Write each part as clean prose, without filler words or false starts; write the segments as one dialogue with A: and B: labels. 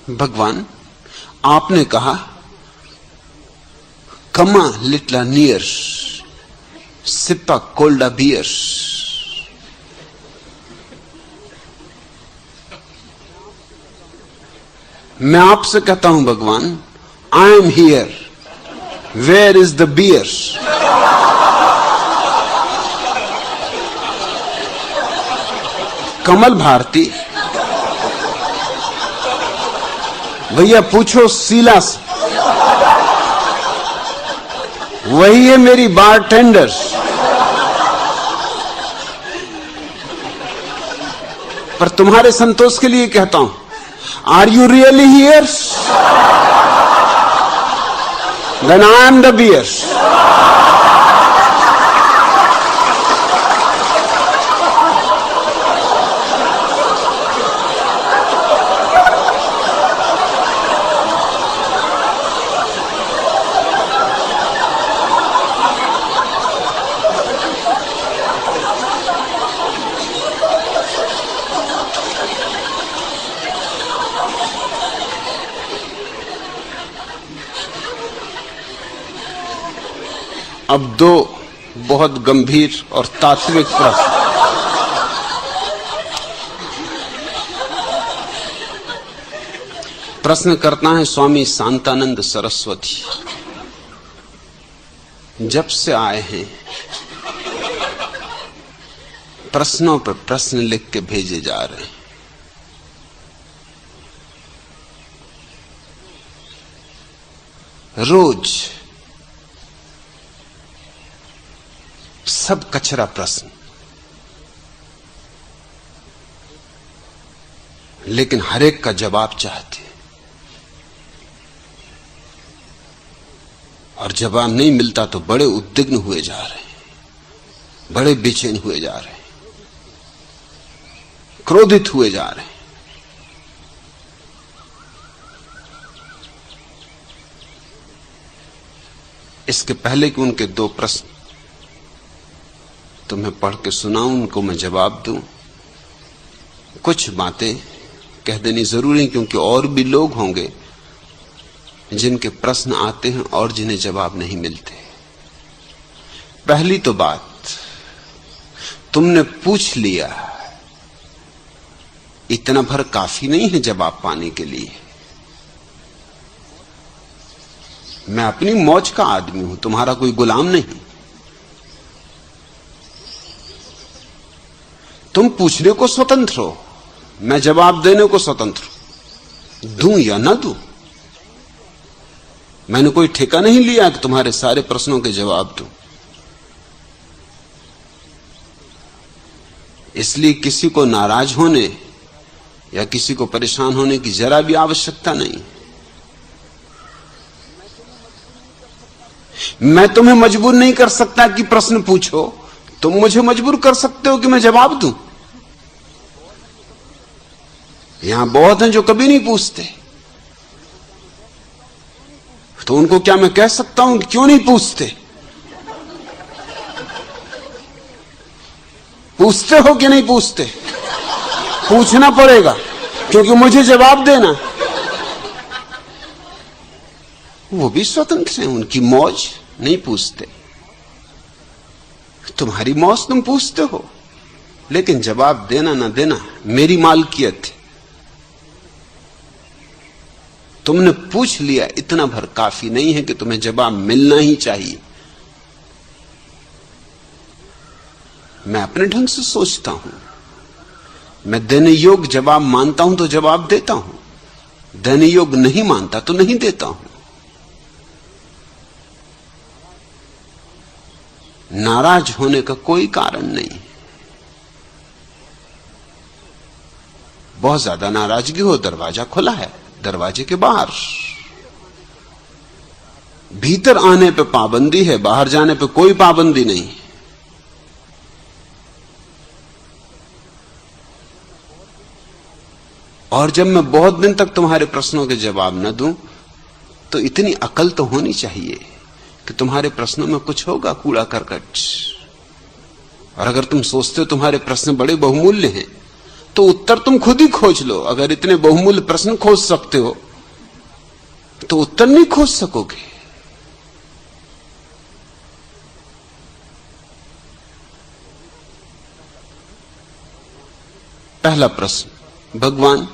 A: भगवान, आपने कहा come a little near sip a cold beer. मैं आपसे कहता हूं भगवान, I am here, where is the beer? Kamal Bharti, भैया पूछो शीला से, वही है मेरी बार टेंडर। पर तुम्हारे संतोष के लिए कहता हूं, are you really here? Then I am the bear. अब दो बहुत गंभीर और तात्विक प्रश्न करता है स्वामी शांतानंद सरस्वती। जब से आए हैं प्रश्नों पर प्रश्न लिख के भेजे जा रहे हैं। रोज सब कचरा प्रश्न, लेकिन हर एक का जवाब चाहते, और जवाब नहीं मिलता तो बड़े उद्विग्न हुए जा रहे हैं, बड़े बेचैन हुए जा रहे हैं, क्रोधित हुए जा रहे हैं। इसके पहले कि उनके दो प्रश्न तुम्हें पढ़ के सुनाऊं, उनको मैं जवाब दूं, कुछ बातें कह देनी जरूरी, क्योंकि और भी लोग होंगे जिनके प्रश्न आते हैं और जिन्हें जवाब नहीं मिलते। पहली तो बात, तुमने पूछ लिया, इतना भर काफी नहीं है जवाब पाने के लिए। मैं अपनी मौज का आदमी हूं, तुम्हारा कोई गुलाम नहीं। तुम पूछने को स्वतंत्र हो, मैं जवाब देने को स्वतंत्र हूं। दूं या ना दूं, मैंने कोई ठेका नहीं लिया कि तुम्हारे सारे प्रश्नों के जवाब दूं। इसलिए किसी को नाराज होने या किसी को परेशान होने की जरा भी आवश्यकता नहीं। मैं तुम्हें मजबूर नहीं कर सकता कि प्रश्न पूछो, तुम मुझे मजबूर कर सकते हो कि मैं जवाब दूं। यहां बहुत हैं जो कभी नहीं पूछते, तो उनको क्या मैं कह सकता हूं कि क्यों नहीं पूछते? पूछते हो कि नहीं पूछते? पूछना पड़ेगा, क्योंकि मुझे जवाब देना। वो भी स्वतंत्र हैं, उनकी मौज, नहीं पूछते। तुम्हारी मौज, तुम पूछते हो, लेकिन जवाब देना ना देना मेरी मालकियत है। तुमने पूछ लिया, इतना भर काफी नहीं है कि तुम्हें जवाब मिलना ही चाहिए। मैं अपने ढंग से सोचता हूं, मैं देने योग्य जवाब मानता हूं तो जवाब देता हूं, देने योग्य नहीं मानता तो नहीं देता हूं। नाराज होने का कोई कारण नहीं। बहुत ज्यादा नाराजगी हो, दरवाजा खुला है, दरवाजे के बाहर। भीतर आने पे पाबंदी है, बाहर जाने पे कोई पाबंदी नहीं। और जब मैं बहुत दिन तक तुम्हारे प्रश्नों के जवाब न दूं, तो इतनी अकल तो होनी चाहिए कि तुम्हारे प्रश्नों में कुछ होगा कूड़ा करकट। और अगर तुम सोचते हो तुम्हारे प्रश्न बड़े बहुमूल्य हैं, तो उत्तर तुम खुद ही खोज लो। अगर इतने बहुमूल्य प्रश्न खोज सकते हो तो उत्तर नहीं खोज सकोगे। पहला प्रश्न, भगवान,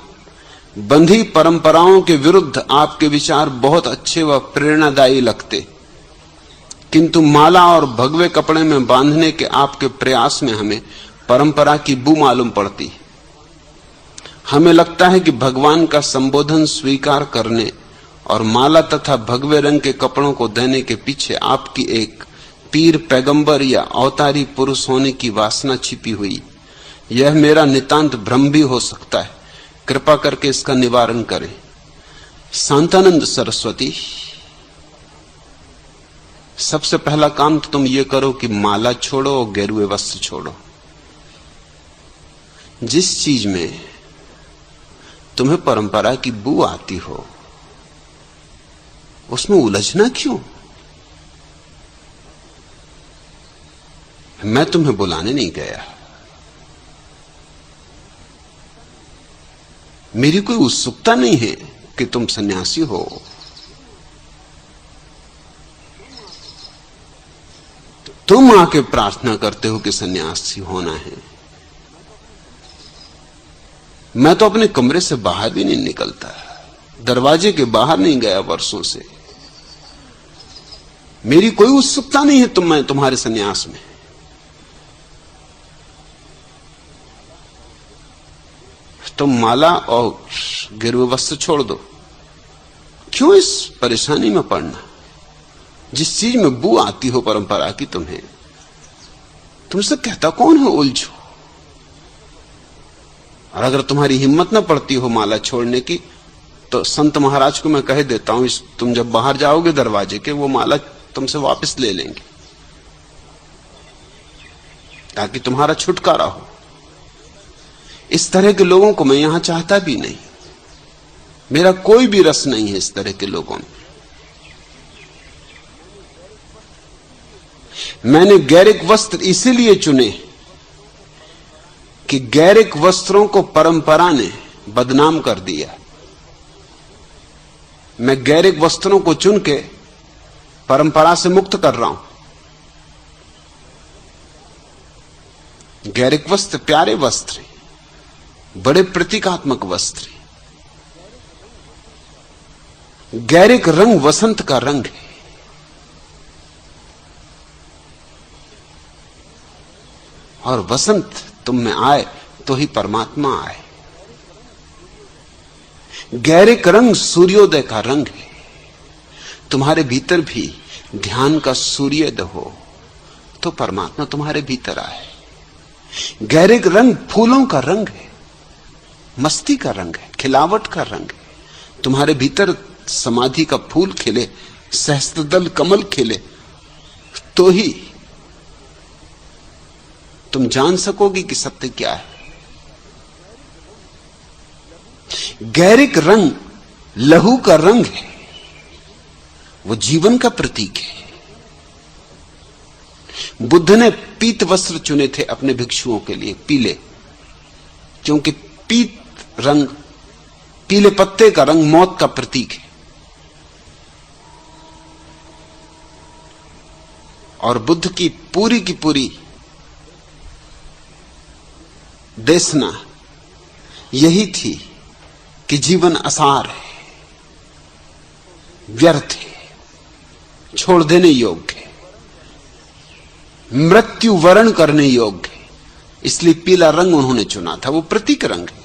A: बंधी परंपराओं के विरुद्ध आपके विचार बहुत अच्छे व प्रेरणादायी लगते, किंतु माला और भगवे कपड़े में बांधने के आपके प्रयास में हमें परंपरा की बू मालूम पड़ती। हमें लगता है कि भगवान का संबोधन स्वीकार करने और माला तथा भगवे रंग के कपड़ों को देने के पीछे आपकी एक पीर, पैगंबर या अवतारी पुरुष होने की वासना छिपी हुई। यह मेरा नितांत भ्रम भी हो सकता है, कृपा करके इसका निवारण करें। शांतानंद सरस्वती, सबसे पहला काम तो तुम ये करो कि माला छोड़ो और गेरुए वस्त्र छोड़ो। जिस चीज में तुम्हें परंपरा की बू आती हो उसमें उलझना क्यों? मैं तुम्हें बुलाने नहीं गया, मेरी कोई उत्सुकता नहीं है कि तुम सन्यासी हो। तुम आके प्रार्थना करते हो कि सन्यासी होना है। मैं तो अपने कमरे से बाहर भी नहीं निकलता, दरवाजे के बाहर नहीं गया वर्षों से। मेरी कोई उत्सुकता नहीं है मैं तुम्हारे सन्यास में। तुम माला और गेरुए वस्त्र छोड़ दो। क्यों इस परेशानी में पड़ना? जिस चीज में बू आती हो परंपरा की तुम्हें, तुमसे कहता कौन है उलझो। और अगर तुम्हारी हिम्मत न पड़ती हो माला छोड़ने की, तो संत महाराज को मैं कह देता हूं, तुम जब बाहर जाओगे दरवाजे के, वो माला तुमसे वापस ले लेंगे ताकि तुम्हारा छुटकारा हो। इस तरह के लोगों को मैं यहां चाहता भी नहीं। मेरा कोई भी रस नहीं है इस तरह के लोगों में। मैंने गैरिक वस्त्र इसीलिए चुने कि गैरिक वस्त्रों को परंपरा ने बदनाम कर दिया। मैं गैरिक वस्त्रों को चुन के परंपरा से मुक्त कर रहा हूं। गैरिक वस्त्र प्यारे वस्त्र हैं, बड़े प्रतीकात्मक वस्त्र हैं। गैरिक रंग वसंत का रंग है। और वसंत तुम में आए तो ही परमात्मा आए। गैरिक रंग सूर्योदय का रंग है। तुम्हारे भीतर भी ध्यान का सूर्योदय हो तो परमात्मा तुम्हारे भीतर आए। गैरिक रंग फूलों का रंग है, मस्ती का रंग है, खिलावट का रंग है। तुम्हारे भीतर समाधि का फूल खिले, सहस्त्रदल कमल खिले तो ही तुम जान सकोगे कि सत्य क्या है। गैरिक रंग लहू का रंग है, वो जीवन का प्रतीक है। बुद्ध ने पीत वस्त्र चुने थे अपने भिक्षुओं के लिए, पीले, क्योंकि पीत रंग, पीले पत्ते का रंग मौत का प्रतीक है। और बुद्ध की पूरी देशना यही थी कि जीवन असार है, व्यर्थ है, छोड़ देने योग्य है, मृत्यु वर्ण करने योग्य है। इसलिए पीला रंग उन्होंने चुना था, वो प्रतीक रंग है।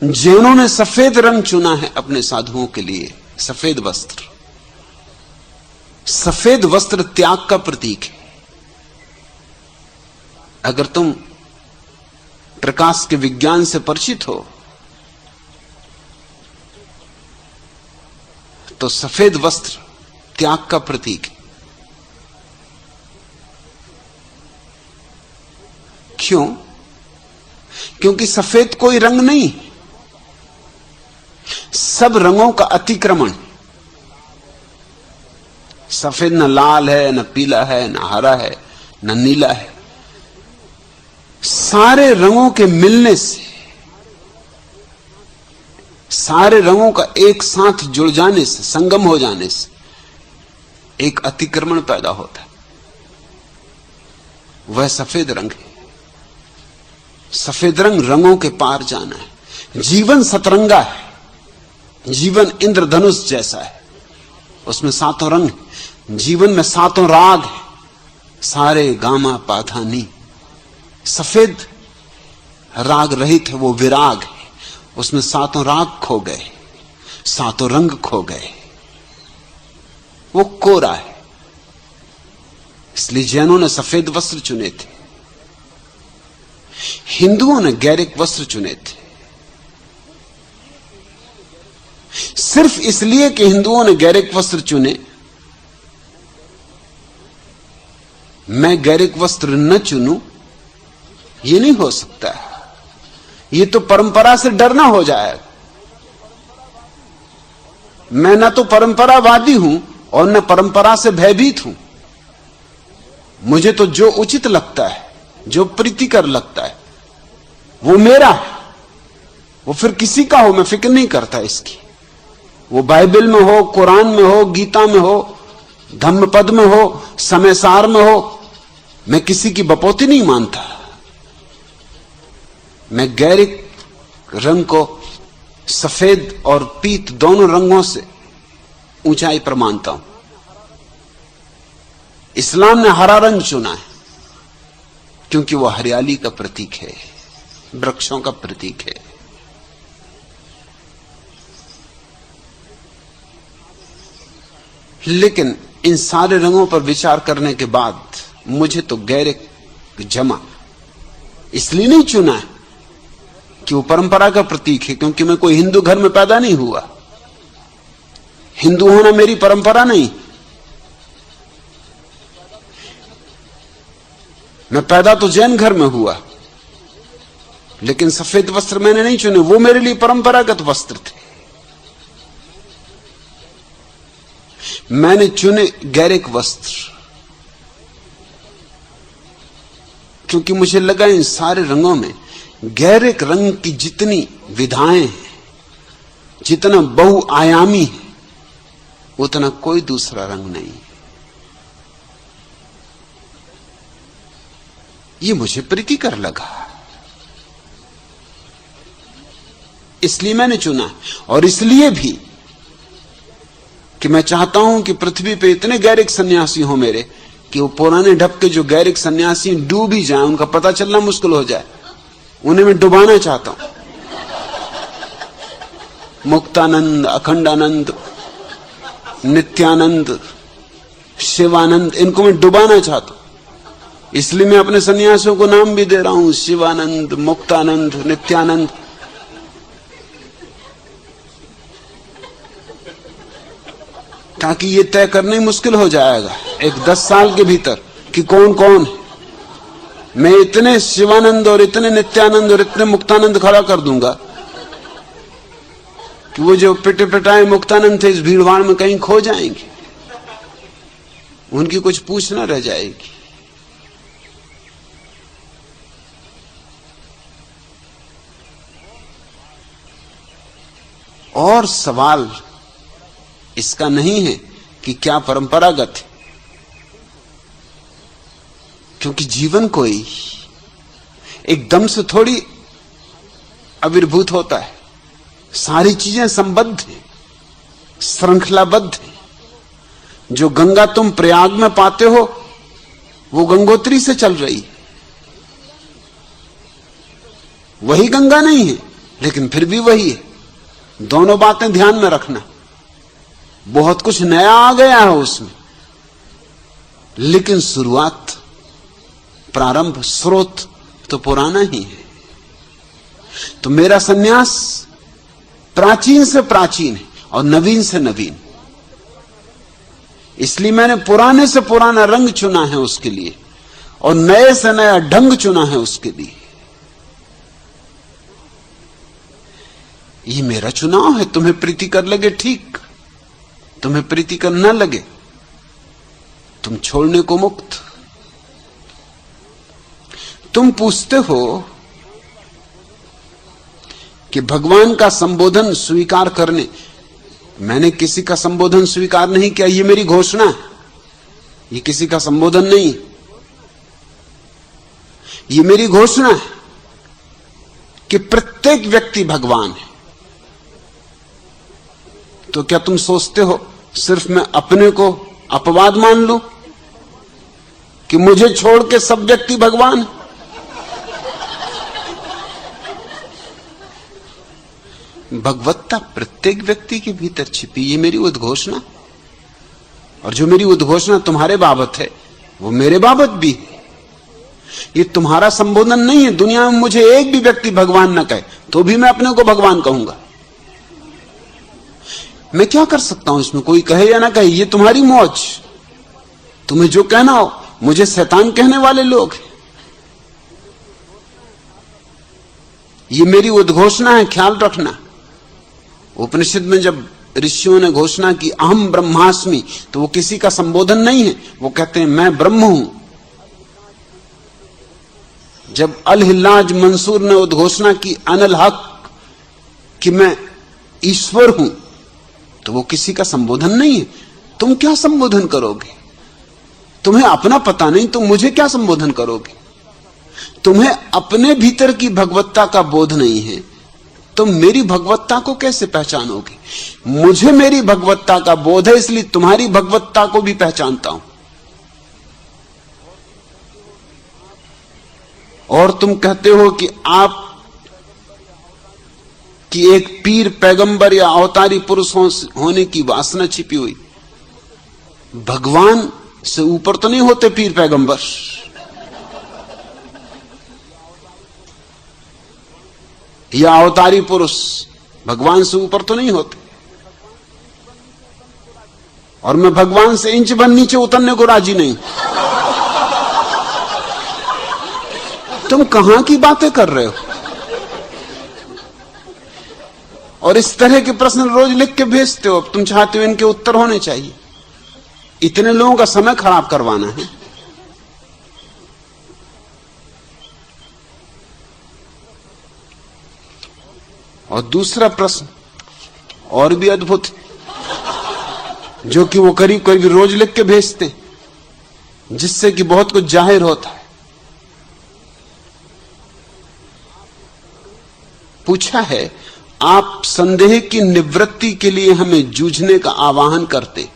A: जैनों ने सफेद रंग चुना है अपने साधुओं के लिए, सफेद वस्त्र। सफेद वस्त्र त्याग का प्रतीक है। अगर तुम प्रकाश के विज्ञान से परिचित हो तो सफेद वस्त्र त्याग का प्रतीक है। क्यों? क्योंकि सफेद कोई रंग नहीं, सब रंगों का अतिक्रमण। सफेद न लाल है, न पीला है, न हरा है, न नीला है। सारे रंगों के मिलने से, सारे रंगों का एक साथ जुड़ जाने से, संगम हो जाने से एक अतिक्रमण पैदा होता है। वह सफेद रंग है। सफेद रंग रंगों के पार जाना है। जीवन सतरंगा है। जीवन इंद्रधनुष जैसा है। उसमें सातों रंग है। जीवन में सातों राग है। सारे गामा पाधानी। सफेद राग रहित है, वो विराग है। उसमें सातों राग खो गए, सातों रंग खो गए, वो कोरा है। इसलिए जैनों ने सफेद वस्त्र चुने थे, हिंदुओं ने गैरिक वस्त्र चुने थे। सिर्फ इसलिए कि हिंदुओं ने गैरिक वस्त्र चुने, मैं गैरिक वस्त्र न चुनूं, यह नहीं हो सकता। ये तो परंपरा से डरना हो जाएगा। मैं ना तो परंपरावादी हूं और न परंपरा से भयभीत हूं। मुझे तो जो उचित लगता है, जो प्रीतिकर लगता है, वो मेरा है। वो फिर किसी का हो, मैं फिक्र नहीं करता इसकी। वो बाइबल में हो, कुरान में हो, गीता में हो, धम्मपद में हो, समयसार में हो, मैं किसी की बपौती नहीं मानता। मैं गैरिक रंग को सफेद और पीत दोनों रंगों से ऊंचाई पर मानता हूं। इस्लाम ने हरा रंग चुना है क्योंकि वह हरियाली का प्रतीक है, वृक्षों का प्रतीक है। लेकिन इन सारे रंगों पर विचार करने के बाद मुझे तो गैरिक जमा इसलिए नहीं चुना है कि वो परंपरा का प्रतीक है, क्योंकि मैं कोई हिंदू घर में पैदा नहीं हुआ। हिंदू होना मेरी परंपरा नहीं। मैं पैदा तो जैन घर में हुआ, लेकिन सफेद वस्त्र मैंने नहीं चुने, वो मेरे लिए परंपरागत वस्त्र थे। मैंने चुने गैरिक वस्त्र क्योंकि मुझे लगा इन सारे रंगों में गैरिक रंग की जितनी विधाएं हैं, जितना बहुआयामी है, उतना कोई दूसरा रंग नहीं। ये मुझे प्रीतिकर लगा, इसलिए मैंने चुना। और इसलिए भी कि मैं चाहता हूं कि पृथ्वी पे इतने गैरिक सन्यासी हो मेरे कि वो पुराने ढप के जो गैरिक सन्यासी डूब ही जाए, उनका पता चलना मुश्किल हो जाए। उन्हें मैं डुबाना चाहता हूं। मुक्तानंद, अखंडानंद, नित्यानंद, शिवानंद, इनको मैं डुबाना चाहता हूं। इसलिए मैं अपने सन्यासियों को नाम भी दे रहा हूं, शिवानंद, मुक्तानंद, नित्यानंद। ताकि ये तय करने मुश्किल हो जाएगा एक 10 साल के भीतर कि कौन कौन है। मैं इतने शिवानंद और इतने नित्यानंद और इतने मुक्तानंद खड़ा कर दूंगा कि वो जो पिटे पिटाए मुक्तानंद थे इस भीड़भाड़ में कहीं खो जाएंगे, उनकी कुछ पूछ न रह जाएगी। और सवाल इसका नहीं है कि क्या परंपरागत है, क्योंकि जीवन कोई एकदम से थोड़ी आविर्भूत होता है। सारी चीजें संबद्ध हैं, श्रृंखलाबद्ध हैं। जो गंगा तुम प्रयाग में पाते हो वो गंगोत्री से चल रही है। वही गंगा नहीं है, लेकिन फिर भी वही है। दोनों बातें ध्यान में रखना। बहुत कुछ नया आ गया है उसमें, लेकिन शुरुआत, प्रारंभ, स्रोत तो पुराना ही है। तो मेरा सन्यास प्राचीन से प्राचीन है और नवीन से नवीन। इसलिए मैंने पुराने से पुराना रंग चुना है उसके लिए, और नए से नया ढंग चुना है उसके लिए। ये मेरा चुनाव है। तुम्हें प्रीतिकर लगे ठीक, तुम्हें प्रीतिकर न लगे तुम छोड़ने को मुक्त। तुम पूछते हो कि भगवान का संबोधन स्वीकार करने, मैंने किसी का संबोधन स्वीकार नहीं किया, ये मेरी घोषणा है, ये किसी का संबोधन नहीं, ये मेरी घोषणा है कि प्रत्येक व्यक्ति भगवान है। तो क्या तुम सोचते हो सिर्फ मैं अपने को अपवाद मान लूं कि मुझे छोड़ के सब व्यक्ति भगवान है? भगवत्ता प्रत्येक व्यक्ति के भीतर छिपी, ये मेरी उद्घोषणा, और जो मेरी उद्घोषणा तुम्हारे बाबत है वो मेरे बाबत भी है। ये तुम्हारा संबोधन नहीं है। दुनिया में मुझे एक भी व्यक्ति भगवान न कहे तो भी मैं अपने को भगवान कहूंगा। मैं क्या कर सकता हूं इसमें, कोई कहे या ना कहे, ये तुम्हारी मौज, तुम्हें जो कहना हो। मुझे शैतान कहने वाले लोग हैं, ये मेरी उद्घोषणा है, ख्याल रखना। उपनिषद में जब ऋषियों ने घोषणा की अहम ब्रह्मास्मि, तो वो किसी का संबोधन नहीं है, वो कहते हैं मैं ब्रह्म हूं। जब अल हिल्लाज मंसूर ने उद्घोषणा की अनल हक कि मैं ईश्वर हूं, तो वो किसी का संबोधन नहीं है। तुम क्या संबोधन करोगे? तुम्हें अपना पता नहीं, तुम मुझे क्या संबोधन करोगे? तुम्हें अपने भीतर की भगवत्ता का बोध नहीं है, तुम मेरी भगवत्ता को कैसे पहचानोगे? मुझे मेरी भगवत्ता का बोध है, इसलिए तुम्हारी भगवत्ता को भी पहचानता हूं। और तुम कहते हो कि आप कि एक पीर पैगंबर या अवतारी पुरुष होने की वासना छिपी हुई। भगवान से ऊपर तो नहीं होते पीर पैगंबर, या अवतारी पुरुष भगवान से ऊपर तो नहीं होते। और मैं भगवान से इंच भर नीचे उतरने को राजी नहीं। तुम कहां की बातें कर रहे हो? और इस तरह के प्रश्न रोज लिख के भेजते हो। तुम चाहते हो इनके उत्तर होने चाहिए। इतने लोगों का समय खराब करवाना है। और दूसरा प्रश्न और भी अद्भुत, जो कि वो करीब करीब रोज लिख के भेजते हैं, जिससे कि बहुत कुछ जाहिर होता है। पूछा है, आप संदेह की निवृत्ति के लिए हमें जूझने का आवाहन करते,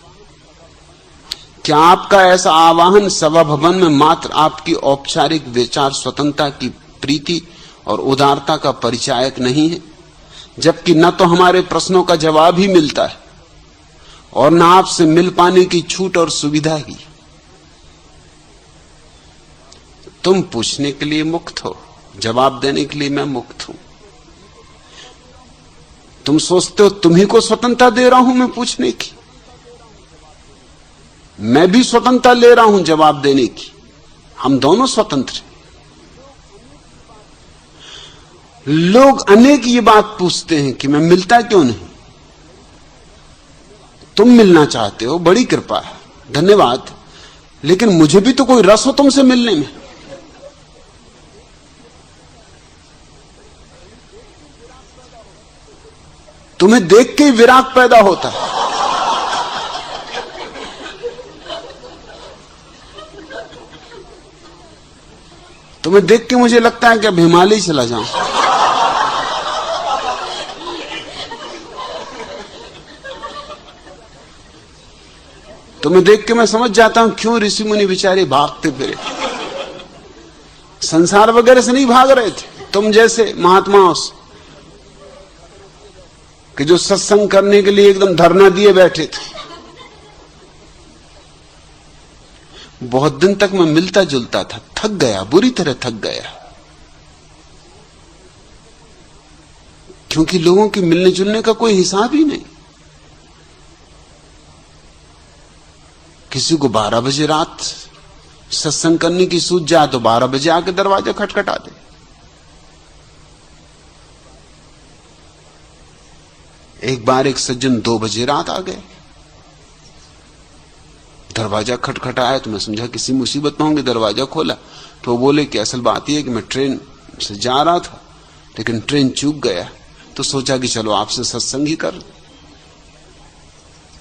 A: क्या आपका ऐसा आवाहन सभा भवन में मात्र आपकी औपचारिक विचार स्वतंत्रता की प्रीति और उदारता का परिचायक नहीं है, जबकि न तो हमारे प्रश्नों का जवाब ही मिलता है और न आपसे मिल पाने की छूट और सुविधा ही? तुम पूछने के लिए मुक्त हो, जवाब देने के लिए मैं मुक्त हूं। तुम सोचते हो तुम्ही को स्वतंत्रता दे रहा हूं मैं पूछने की, मैं भी स्वतंत्रता ले रहा हूं जवाब देने की। हम दोनों स्वतंत्र हैं। लोग अनेक ये बात पूछते हैं कि मैं मिलता क्यों नहीं। तुम मिलना चाहते हो, बड़ी कृपा है, धन्यवाद, लेकिन मुझे भी तो कोई रस हो तुमसे मिलने में। तुम्हें देख के ही विराग पैदा होता है। तुम्हें देख के मुझे लगता है कि अब हिमालय चला जाऊं। तुम्हें देख के मैं समझ जाता हूं क्यों ऋषि मुनि बेचारे भागते फिरे। संसार वगैरह से नहीं भाग रहे थे, तुम जैसे महात्माओं से, कि जो सत्संग करने के लिए एकदम धरना दिए बैठे थे। बहुत दिन तक मैं मिलता जुलता था, थक गया, बुरी तरह थक गया, क्योंकि लोगों के मिलने जुलने का कोई हिसाब ही नहीं। किसी को 12 बजे रात सत्संग करने की सूझ जाए तो 12 बजे आके दरवाजा खटखटा दे। एक बार एक सज्जन 2 बजे रात आ गए, दरवाजा खटखटाया तो मैं समझा किसी मुसीबत में होंगे, दरवाजा खोला तो वो बोले कि असल बात यह है कि मैं ट्रेन से जा रहा था लेकिन ट्रेन चूक गया, तो सोचा कि चलो आपसे सत्संग ही कर।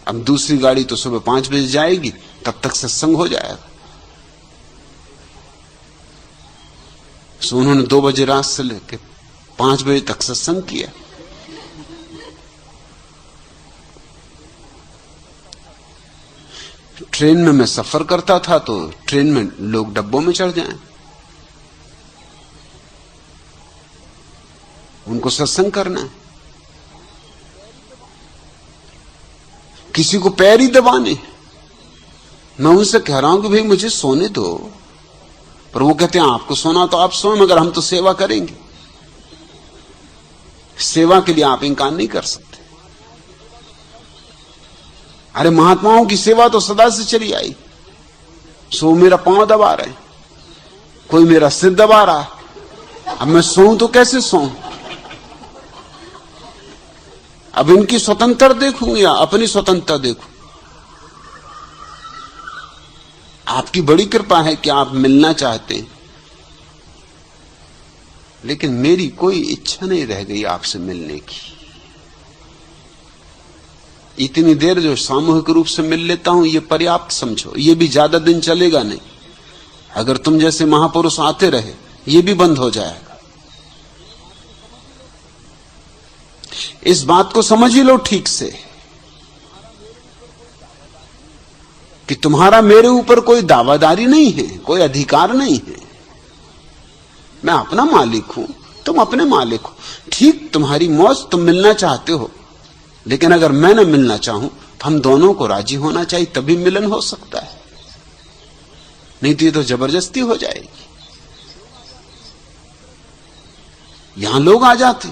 A: अब दूसरी गाड़ी तो सुबह 5 बजे जाएगी, तब तक सत्संग हो जाएगा। सो उन्होंने 2 बजे रात से लेकर 5 बजे तक सत्संग किया। ट्रेन में मैं सफर करता था तो ट्रेन में लोग डब्बों में चढ़ जाएं, उनको सत्संग करना है। किसी को पैर ही दबाने, मैं उनसे कह रहा हूं कि भाई मुझे सोने दो, पर वो कहते हैं आपको सोना तो आप सोए, मगर हम तो सेवा करेंगे। सेवा के लिए आप इनकार नहीं कर सकते। अरे महात्माओं की सेवा तो सदा से चली आई। सो मेरा पांव दबा रहे, कोई मेरा सिर दबा रहा है, अब मैं सोऊं तो कैसे सोऊं? अब इनकी स्वतंत्रता देखूं या अपनी स्वतंत्रता देखूं? आपकी बड़ी कृपा है कि आप मिलना चाहते हैं, लेकिन मेरी कोई इच्छा नहीं रह गई आपसे मिलने की। इतनी देर जो सामूहिक रूप से मिल लेता हूं ये पर्याप्त समझो, ये भी ज्यादा दिन चलेगा नहीं। अगर तुम जैसे महापुरुष आते रहे ये भी बंद हो जाएगा। इस बात को समझ ही लो ठीक से कि तुम्हारा मेरे ऊपर कोई दावादारी नहीं है, कोई अधिकार नहीं है। मैं अपना मालिक हूं, तुम अपने मालिक हो। ठीक तुम्हारी मौज, तुम मिलना चाहते हो, लेकिन अगर मैं न मिलना चाहूं तो हम दोनों को राजी होना चाहिए, तभी मिलन हो सकता है। नहीं तो ये तो जबरदस्ती हो जाएगी। यहां लोग आ जाते,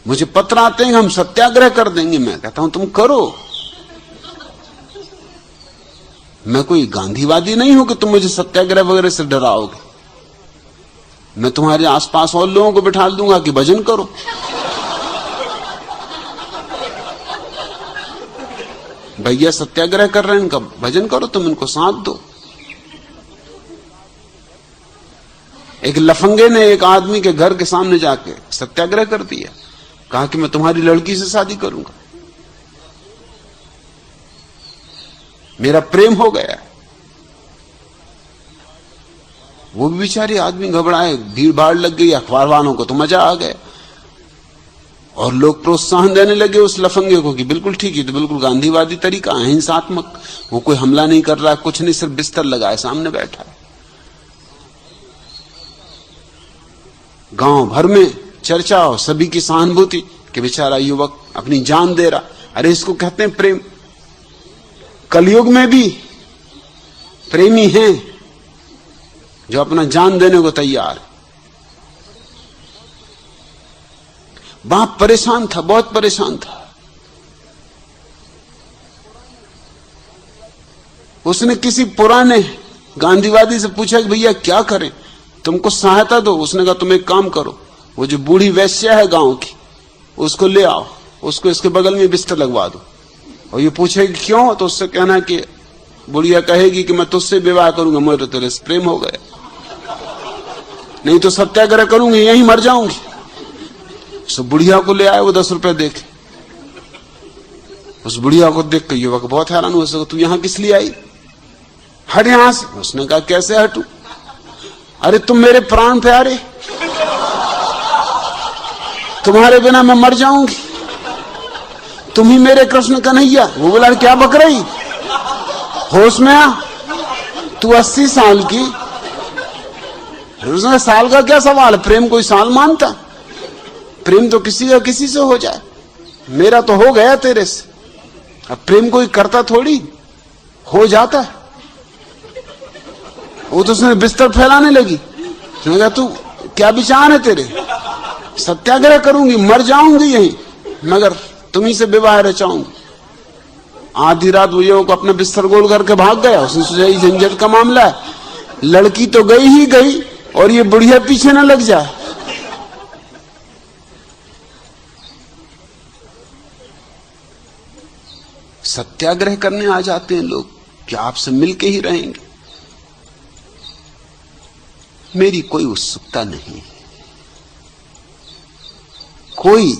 A: मुझे पत्र आते हैं हम सत्याग्रह कर देंगे। मैं कहता हूं तुम करो, मैं कोई गांधीवादी नहीं हूं कि तुम मुझे सत्याग्रह वगैरह से डराओगे। मैं तुम्हारे आसपास और लोगों को बिठा दूंगा कि भजन करो। भैया सत्याग्रह कर रहे हैं, इनका भजन करो, तुम इनको साथ दो। एक लफंगे ने एक आदमी के घर के सामने जाके सत्याग्रह कर दिया, कहा कि मैं तुम्हारी लड़की से शादी करूंगा, मेरा प्रेम हो गया। वो भी बेचारे आदमी घबराए, भीड़ भाड़ लग गई, अखबार वालों को तो मजा आ गया और लोग प्रोत्साहन देने लगे उस लफंगे को कि बिल्कुल ठीक है, तो बिल्कुल गांधीवादी तरीका, अहिंसात्मक। वो कोई हमला नहीं कर रहा, कुछ नहीं, सिर्फ बिस्तर लगाए सामने बैठा है। गांव भर में चर्चा हो, सभी की सहानुभूति कि बेचारा युवक अपनी जान दे रहा। अरे इसको कहते हैं प्रेम। कलयुग में भी प्रेमी हैं जो अपना जान देने को तैयार। बाप परेशान था, बहुत परेशान था। उसने किसी पुराने गांधीवादी से पूछा कि भैया क्या करें, तुमको सहायता दो। उसने कहा तुम एक काम करो, वो जो बूढ़ी वैश्या है गांव की, उसको ले आओ, उसको इसके बगल में बिस्तर लगवा दो, और ये पूछेगी क्यों, तो उससे कहना कि बुढ़िया कहेगी कि मैं तुझसे विवाह करूंगा, मुझे तेरे से प्रेम हो गया, नहीं तो सत्याग्रह करूंगी, यहीं मर जाऊंगी। सो बुढ़िया को ले आए, वो 10 रुपए देखे। उस बुढ़िया को देख कर युवक बहुत हैरान हुआ, तू यहां किस लिए आई, हट यहां से। उसने कहा कैसे हटू, अरे तुम मेरे प्राण प्यारे, तुम्हारे बिना मैं मर जाऊंगी, तुम ही मेरे कृष्ण कन्हैया। वो बोला क्या बक रही, होश में आ, तू 80 साल की। उसने साल का क्या सवाल, प्रेम कोई साल मानता, प्रेम तो किसी का किसी से हो जाए, मेरा तो हो गया तेरे से। अब प्रेम कोई करता थोड़ी, हो जाता है। वो तो उसने बिस्तर फैलाने लगी। उसने कहा तू क्या विचार है तेरे, सत्याग्रह करूंगी, मर जाऊंगी यहीं, मगर तुम्ही से विवाह रचाऊंगी। आधी रात वो युवक अपना बिस्तर गोल करके भाग गया। उसने सोचा झंझट का मामला है, लड़की तो गई ही गई और ये बुढ़िया पीछे न लग जाए। सत्याग्रह करने आ जाते हैं लोग कि आपसे मिलके ही रहेंगे। मेरी कोई उत्सुकता नहीं, कोई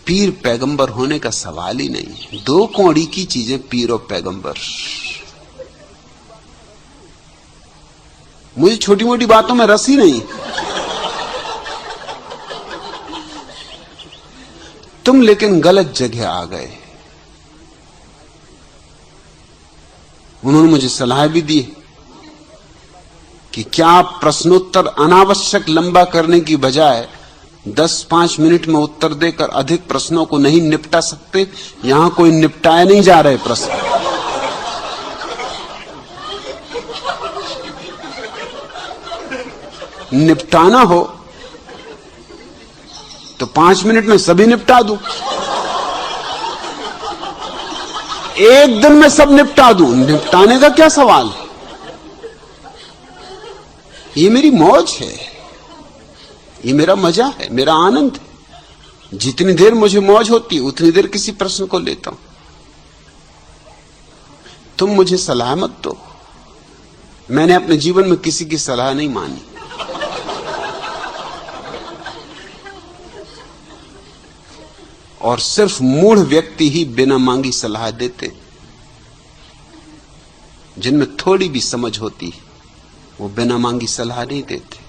A: पीर पैगंबर होने का सवाल ही नहीं। दो कौड़ी की चीजें पीर और पैगंबर। मुझे छोटी मोटी बातों में रस ही नहीं। तुम लेकिन गलत जगह आ गए। उन्होंने मुझे सलाह भी दी कि क्या आप प्रश्नोत्तर अनावश्यक लंबा करने की बजाय 10-5 मिनट में उत्तर देकर अधिक प्रश्नों को नहीं निपटा सकते? यहां कोई निपटाया नहीं जा रहे प्रश्न। निपटाना हो तो 5 मिनट में सभी निपटा दूं, एक दिन में सब निपटा दूं। निपटाने का क्या सवाल है? ये मेरी मौज है, ये मेरा मजा है, मेरा आनंद है। जितनी देर मुझे मौज होती उतनी देर किसी प्रश्न को लेता हूं। तुम मुझे सलाह मत दो। मैंने अपने जीवन में किसी की सलाह नहीं मानी। और सिर्फ मूढ़ व्यक्ति ही बिना मांगी सलाह देते। जिनमें थोड़ी भी समझ होती वो बिना मांगी सलाह नहीं देते।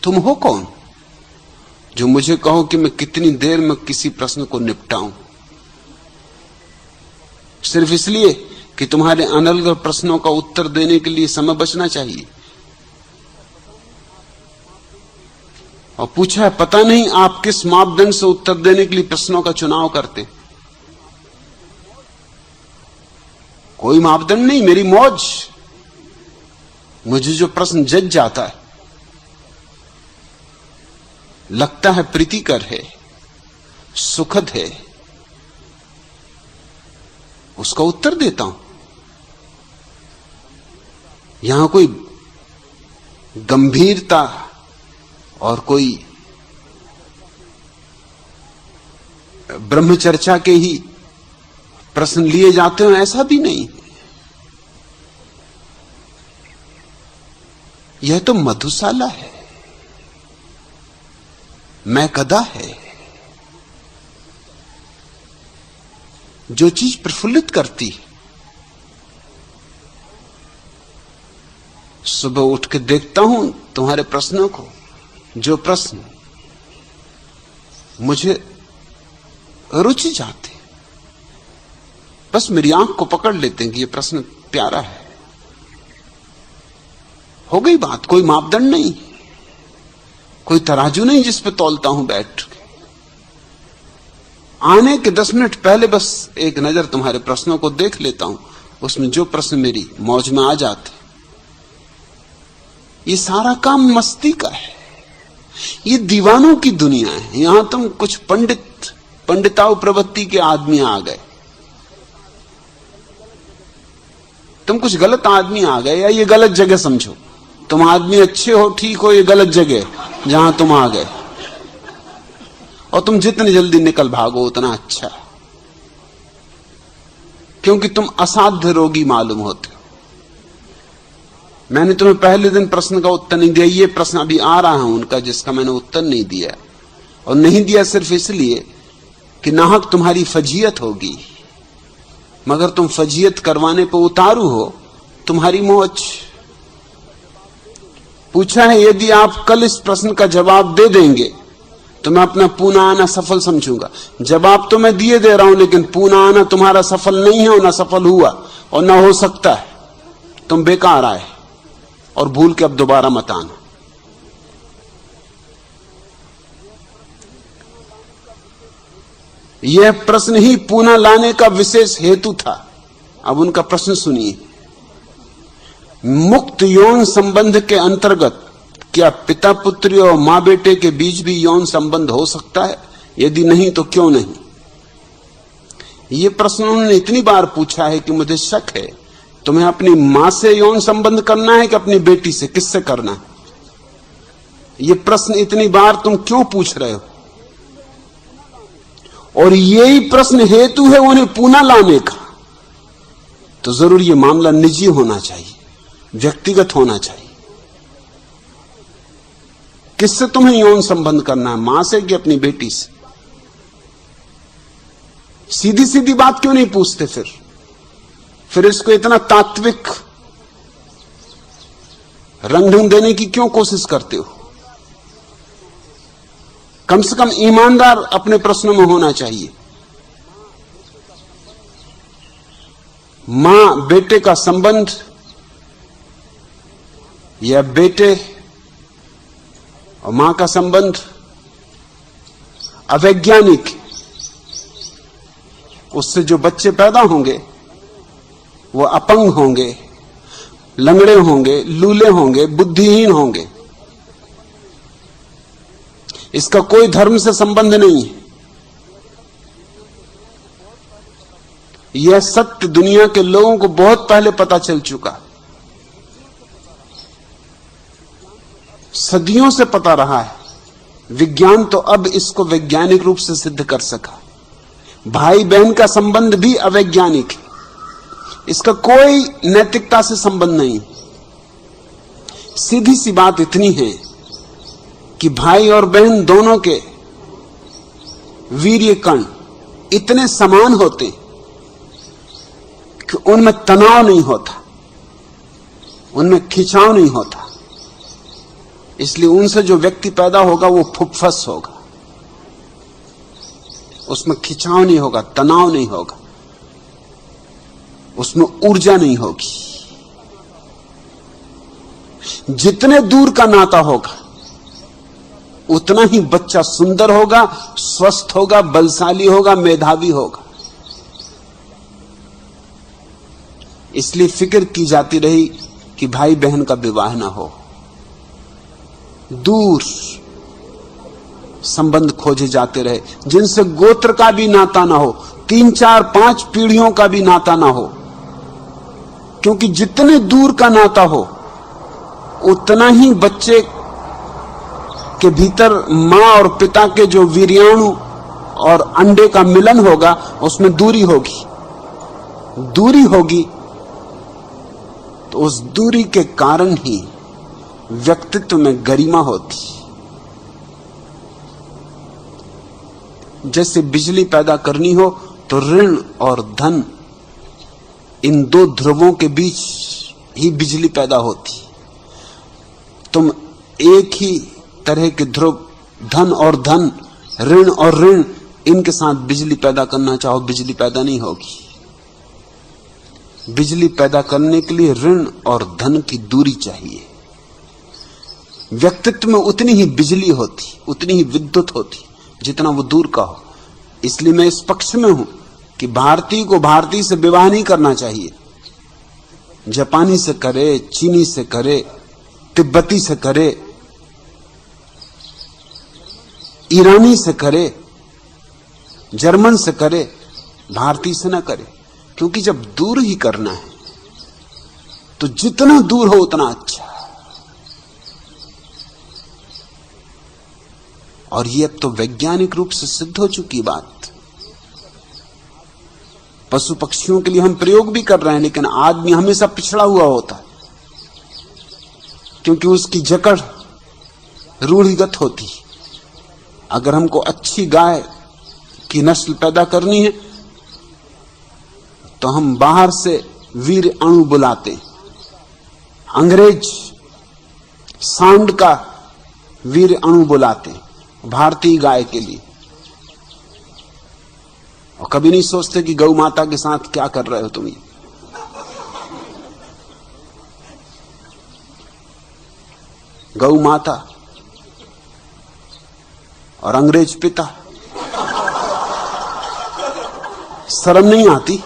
A: तुम हो कौन जो मुझे कहो कि मैं कितनी देर में किसी प्रश्न को निपटाऊं? सिर्फ इसलिए कि तुम्हारे अनर्गल प्रश्नों का उत्तर देने के लिए समय बचना चाहिए। और पूछा है, पता नहीं आप किस मापदंड से उत्तर देने के लिए प्रश्नों का चुनाव करते? कोई मापदंड नहीं, मेरी मौज। मुझे जो प्रश्न जज जाता है, लगता है प्रीतिकर है, सुखद है, उसका उत्तर देता हूं। यहां कोई गंभीरता और कोई ब्रह्मचर्चा के ही प्रश्न लिए जाते हो, ऐसा भी नहीं। यह तो मधुशाला है, मैं गधा है। जो चीज प्रफुल्लित करती, सुबह उठ के देखता हूं तुम्हारे प्रश्नों को। जो प्रश्न मुझे रुचि जाते, बस मेरी आंख को पकड़ लेते हैं कि यह प्रश्न प्यारा है। हो गई बात। कोई मापदंड नहीं, कोई तराजू नहीं जिस पे तौलता हूं बैठ के। आने के 10 मिनट पहले बस एक नजर तुम्हारे प्रश्नों को देख लेता हूं, उसमें जो प्रश्न मेरी मौज में आ जाते। ये सारा काम मस्ती का है, ये दीवानों की दुनिया है। यहां तुम कुछ पंडिताओं प्रवृत्ति के आदमी आ गए, तुम कुछ गलत आदमी आ गए, या ये गलत जगह समझो। तुम आदमी अच्छे हो, ठीक हो, ये गलत जगह जहां तुम आ गए। और तुम जितनी जल्दी निकल भागो उतना अच्छा, क्योंकि तुम असाध्य रोगी मालूम होते हो। मैंने तुम्हें पहले दिन प्रश्न का उत्तर नहीं दिया। ये प्रश्न अभी आ रहा है उनका, जिसका मैंने उत्तर नहीं दिया। और नहीं दिया सिर्फ इसलिए कि नाहक तुम्हारी फजीयत होगी, मगर तुम फजीयत करवाने पर उतारू हो, तुम्हारी मौज। पूछा है, यदि आप कल इस प्रश्न का जवाब दे देंगे तो मैं अपना पूना आना सफल समझूंगा। जवाब तो मैं दिए दे रहा हूं, लेकिन पूना आना तुम्हारा सफल नहीं है, और ना सफल हुआ और ना हो सकता है। तुम बेकार आए, और भूल के अब दोबारा मत आना। यह प्रश्न ही पूना लाने का विशेष हेतु था। अब उनका प्रश्न सुनिए। मुक्त यौन संबंध के अंतर्गत क्या पिता पुत्री और मां बेटे के बीच भी यौन संबंध हो सकता है? यदि नहीं तो क्यों नहीं? यह प्रश्न उन्होंने इतनी बार पूछा है कि मुझे शक है तुम्हें अपनी मां से यौन संबंध करना है कि अपनी बेटी से, किससे करना है? यह प्रश्न इतनी बार तुम क्यों पूछ रहे हो? और यही प्रश्न हेतु है उन्हें पुनः लाने का, तो जरूर यह मामला निजी होना चाहिए, व्यक्तिगत होना चाहिए। किससे तुम्हें यौन संबंध करना है, मां से कि अपनी बेटी से? सीधी सीधी बात क्यों नहीं पूछते? फिर इसको इतना तात्विक रंग ढंग देने की क्यों कोशिश करते हो? कम से कम ईमानदार अपने प्रश्नों में होना चाहिए। मां बेटे का संबंध या बेटे और मां का संबंध अवैज्ञानिक, उससे जो बच्चे पैदा होंगे वो अपंग होंगे, लंगड़े होंगे, लूले होंगे, बुद्धिहीन होंगे। इसका कोई धर्म से संबंध नहीं है। यह सत्य दुनिया के लोगों को बहुत पहले पता चल चुका, सदियों से पता रहा है। विज्ञान तो अब इसको वैज्ञानिक रूप से सिद्ध कर सका। भाई बहन का संबंध भी अवैज्ञानिक है, इसका कोई नैतिकता से संबंध नहीं। सीधी सी बात इतनी है कि भाई और बहन दोनों के वीर्य कण इतने समान होते कि उनमें तनाव नहीं होता, उनमें खिंचाव नहीं होता। इसलिए उनसे जो व्यक्ति पैदा होगा वो फुफस होगा, उसमें खिंचाव नहीं होगा, तनाव नहीं होगा, उसमें ऊर्जा नहीं होगी। जितने दूर का नाता होगा उतना ही बच्चा सुंदर होगा, स्वस्थ होगा, बलशाली होगा, मेधावी होगा। इसलिए फिक्र की जाती रही कि भाई बहन का विवाह ना हो, दूर संबंध खोजे जाते रहे जिनसे गोत्र का भी नाता ना हो, 3, 4, 5 पीढ़ियों का भी नाता ना हो। क्योंकि जितने दूर का नाता हो उतना ही बच्चे के भीतर मां और पिता के जो वीर्याणु और अंडे का मिलन होगा उसमें दूरी होगी। दूरी होगी तो उस दूरी के कारण ही व्यक्तित्व में गरिमा होती। जैसे बिजली पैदा करनी हो तो ऋण और धन, इन दो ध्रुवों के बीच ही बिजली पैदा होती। तुम एक ही तरह के ध्रुव, धन और धन, ऋण और ऋण, इनके साथ बिजली पैदा करना चाहो, बिजली पैदा नहीं होगी। बिजली पैदा करने के लिए ऋण और धन की दूरी चाहिए। व्यक्तित्व में उतनी ही बिजली होती, उतनी ही विद्युत होती जितना वो दूर का हो। इसलिए मैं इस पक्ष में हूं कि भारतीय को भारतीय से विवाह नहीं करना चाहिए। जापानी से करे, चीनी से करे, तिब्बती से करे, ईरानी से करे, जर्मन से करे, भारतीय से ना करे। क्योंकि जब दूर ही करना है तो जितना दूर हो उतना अच्छा। और ये अब तो वैज्ञानिक रूप से सिद्ध हो चुकी बात। पशु पक्षियों के लिए हम प्रयोग भी कर रहे हैं, लेकिन आदमी हमेशा पिछड़ा हुआ होता है क्योंकि उसकी जकड़ रूढ़िगत होती। अगर हमको अच्छी गाय की नस्ल पैदा करनी है तो हम बाहर से वीर अणु बुलाते, अंग्रेज सांड का वीर अणु बुलाते भारतीय गाय के लिए, और कभी नहीं सोचते कि गौ माता के साथ क्या कर रहे हो तुम। गौ माता और अंग्रेज पिता, शर्म नहीं आती,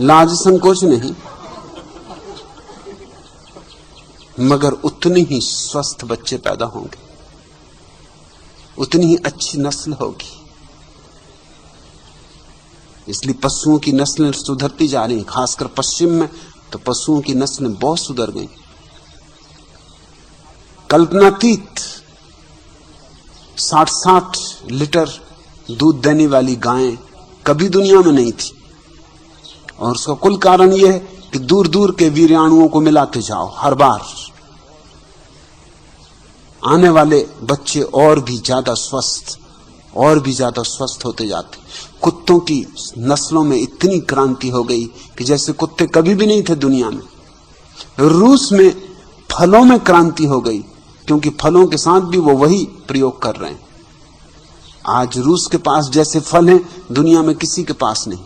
A: लाज संकोच नहीं, मगर उतनी ही स्वस्थ बच्चे पैदा होंगे, उतनी ही अच्छी नस्ल होगी। इसलिए पशुओं की नस्लें सुधरती जा रही, खासकर पश्चिम में तो पशुओं की नस्लें बहुत सुधर गई। कल्पनातीत 60-60 लीटर दूध देने वाली गायें कभी दुनिया में नहीं थी। और उसका कुल कारण यह है कि दूर दूर के वीर्याणुओं को मिलाते जाओ, हर बार आने वाले बच्चे और भी ज्यादा स्वस्थ होते जाते। कुत्तों की नस्लों में इतनी क्रांति हो गई कि जैसे कुत्ते कभी भी नहीं थे दुनिया में। रूस में फलों में क्रांति हो गई, क्योंकि फलों के साथ भी वो वही प्रयोग कर रहे हैं। आज रूस के पास जैसे फल हैं दुनिया में किसी के पास नहीं।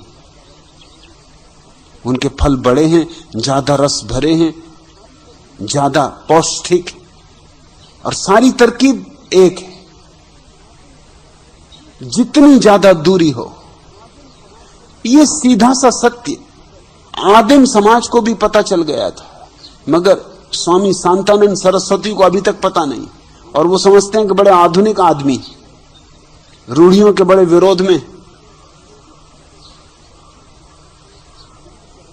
A: उनके फल बड़े हैं, ज्यादा रस भरे हैं, ज्यादा पौष्टिक, और सारी तरकीब एक है। जितनी ज्यादा दूरी हो, यह सीधा सा सत्य आदिम समाज को भी पता चल गया था, मगर स्वामी शांतानंद सरस्वती को अभी तक पता नहीं। और वो समझते हैं कि बड़े आधुनिक आदमी, रूढ़ियों के बड़े विरोध में।